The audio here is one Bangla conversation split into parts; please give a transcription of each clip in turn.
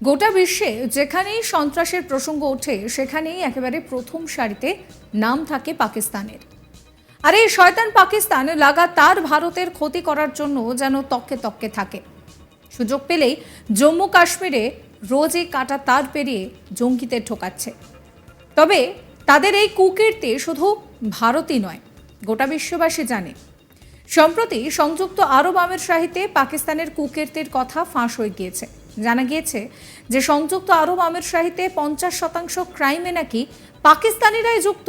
গোটা বিশ্বে যেখানেই সন্ত্রাসের প্রসঙ্গ ওঠে সেখানেই একেবারে প্রথম সারিতে নাম থাকে পাকিস্তানের। আর এই শয়তান পাকিস্তান লাগাতার ভারতের ক্ষতি করার জন্য যেন তককে তককে থাকে। সুযোগ পেলেই জম্মু কাশ্মীরে রোজই কাটা তার পেরিয়ে জঙ্গিদের ঠোকাচ্ছে। তবে তাদের এই কুকীর্তি শুধু ভারতই নয়, গোটা বিশ্ববাসী জানে। সম্প্রতি সংযুক্ত আরব আমিরশাহিতে পাকিস্তানের কুকীর্তির কথা ফাঁস হয়ে গিয়েছে। জানা গিয়েছে যে সংযুক্ত আরব আমিরশাহিতে 50% ক্রাইমে নাকি পাকিস্তানিরাই যুক্ত।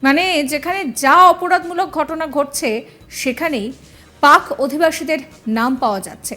মানে যেখানে যা অপরাধমূলক ঘটনা ঘটছে সেখানেই পাক অধিবাসীদের নাম পাওয়া যাচ্ছে।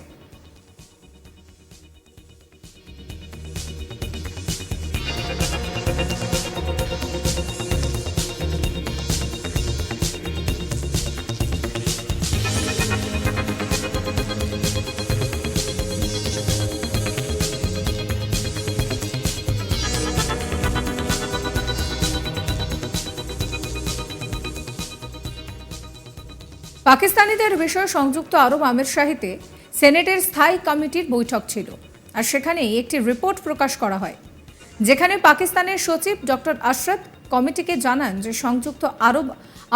পাকিস্তানিদের বিষয়ে সংযুক্ত আরব আমিরশাহিতে সেনেটের স্থায়ী কমিটির বৈঠক ছিল, আর সেখানে একটি রিপোর্ট প্রকাশ করা হয়, যেখানে পাকিস্তানের সচিব ডক্টর আশরাত কমিটিকে জানান যে সংযুক্ত আরব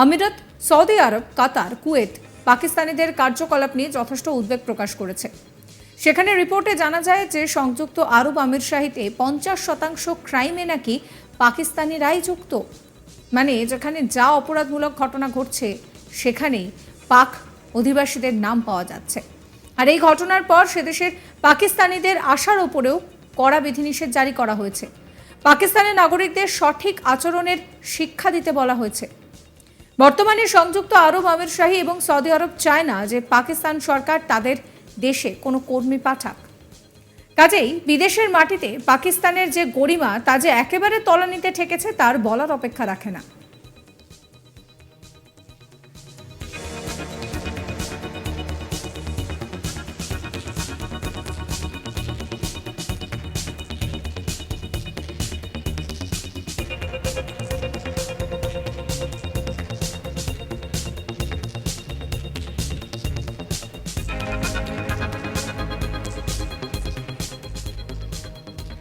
আমিরাত, সৌদি আরব, কাতার, কুয়েত পাকিস্তানিদের কার্যকলাপ নিয়ে যথেষ্ট উদ্বেগ প্রকাশ করেছে। সেখানে রিপোর্টে জানা যায় যে সংযুক্ত আরব আমিরশাহিতে 50% ক্রাইমে নাকি পাকিস্তানিরাই যুক্ত। মানে যেখানে যা অপরাধমূলক ঘটনা ঘটছে সেখানেই পাক অধিবাসীদের নাম পাওয়া যাচ্ছে। আর এই ঘটনার পর সেদেশের পাকিস্তানিদের আসার ওপরেও কড়া বিধিনিষেধ জারি করা হয়েছে। পাকিস্তানের নাগরিকদের সঠিক আচরণের শিক্ষা দিতে বলা হয়েছে। বর্তমানে সংযুক্ত আরব আমিরশাহী এবং সৌদি আরব চায় না যে পাকিস্তান সরকার তাদের দেশে কোনো কর্মী পাঠাক। কাজেই বিদেশের মাটিতে পাকিস্তানের যে গরিমা তা যে একেবারে তলানিতে ঠেকেছে তার বলার অপেক্ষা রাখে না।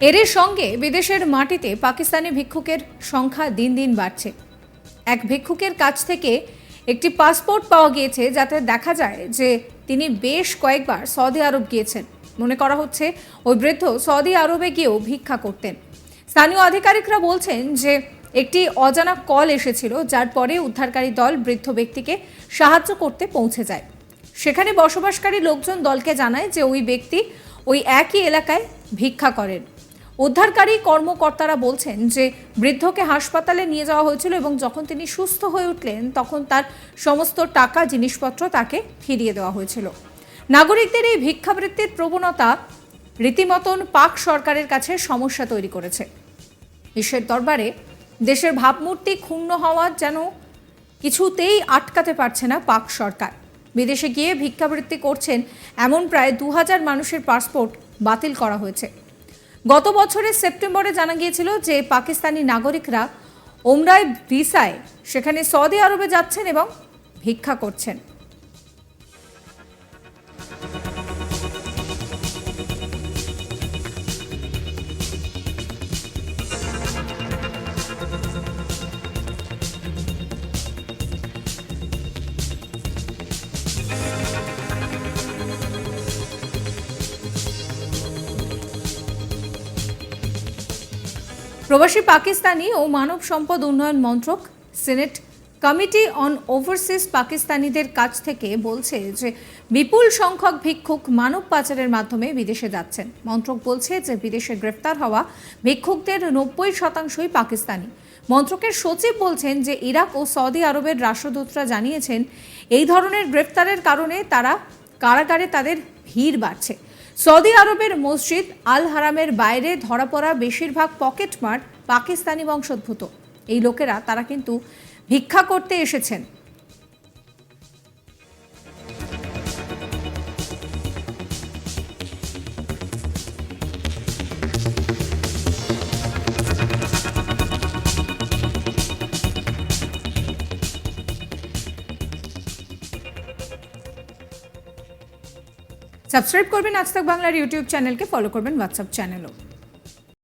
এরই সঙ্গে বিদেশের মাটিতে পাকিস্তানি ভিক্ষুকের সংখ্যা দিন দিন বাড়ছে। এক ভিক্ষুকের কাছ থেকে একটি পাসপোর্ট পাওয়া গিয়েছে, যাতে দেখা যায় যে তিনি বেশ কয়েকবার সৌদি আরব গিয়েছেন। মনে করা হচ্ছে ওই বৃদ্ধ সৌদি আরবে গিয়েও ভিক্ষা করতেন। স্থানীয় আধিকারিকরা বলছেন যে একটি অজানা কল এসেছিল, যার পরে উদ্ধারকারী দল বৃদ্ধ ব্যক্তিকে সাহায্য করতে পৌঁছে যায়। সেখানে বসবাসকারী লোকজন দলকে জানায় যে ওই ব্যক্তি ওই একই এলাকায় ভিক্ষা করেন। উদ্ধারকারী কর্মকর্তারা বলছেন যে বৃদ্ধকে হাসপাতালে নিয়ে যাওয়া হয়েছিল এবং যখন তিনি সুস্থ হয়ে উঠলেন তখন তার সমস্ত টাকা জিনিসপত্র তাকে ফিরিয়ে দেওয়া হয়েছিল। নাগরিকদের এই ভিক্ষাবৃত্তির প্রবণতা রীতিমতন পাক সরকারের কাছে সমস্যা তৈরি করেছে। বিশ্বের দরবারে দেশের ভাবমূর্তি ক্ষুণ্ণ হওয়া যেন কিছুতেই আটকাতে পারছে না পাক সরকার। বিদেশে গিয়ে ভিক্ষাবৃত্তি করছেন এমন প্রায় 2000 মানুষের পাসপোর্ট বাতিল করা হয়েছে। গত বছরের সেপ্টেম্বরে জানা গিয়েছিল যে পাকিস্তানি নাগরিকরা ওমরায় ভিসায় সেখানে সৌদি আরবে যাচ্ছেন এবং ভিক্ষা করছেন। প্রবাসী পাকিস্তানি ও মানব সম্পদ উন্নয়ন মন্ত্রক সিনেট কমিটি অন ওভারসিজ পাকিস্তানিদের কাছ থেকে বলছে যে বিপুল সংখ্যক ভিক্ষুক মানব পাচারের মাধ্যমে বিদেশে যাচ্ছেন। মন্ত্রক বলছে যে বিদেশে গ্রেফতার হওয়া ভিক্ষুকদের 90%ই পাকিস্তানি। মন্ত্রকের সচিব বলছেন যে ইরাক ও সৌদি আরবের রাষ্ট্রদূতরা জানিয়েছেন এই ধরনের গ্রেফতারের কারণে তারা কারাগারে তাদের ভিড় বাড়ছে। সৌদি আরবের মসজিদ আল হারামের বাইরে ধরা পড়া বেশিরভাগ পকেটমার পাকিস্তানি বংশোদ্ভূত। এই লোকেরা তারা কিন্তু ভিক্ষা করতে এসেছেন। সাবস্ক্রাইব করবেন আজ তাক বাংলার ইউটিউব চ্যানেলকে, ফলো করবেন হোয়াটসঅ্যাপ চ্যানেলও।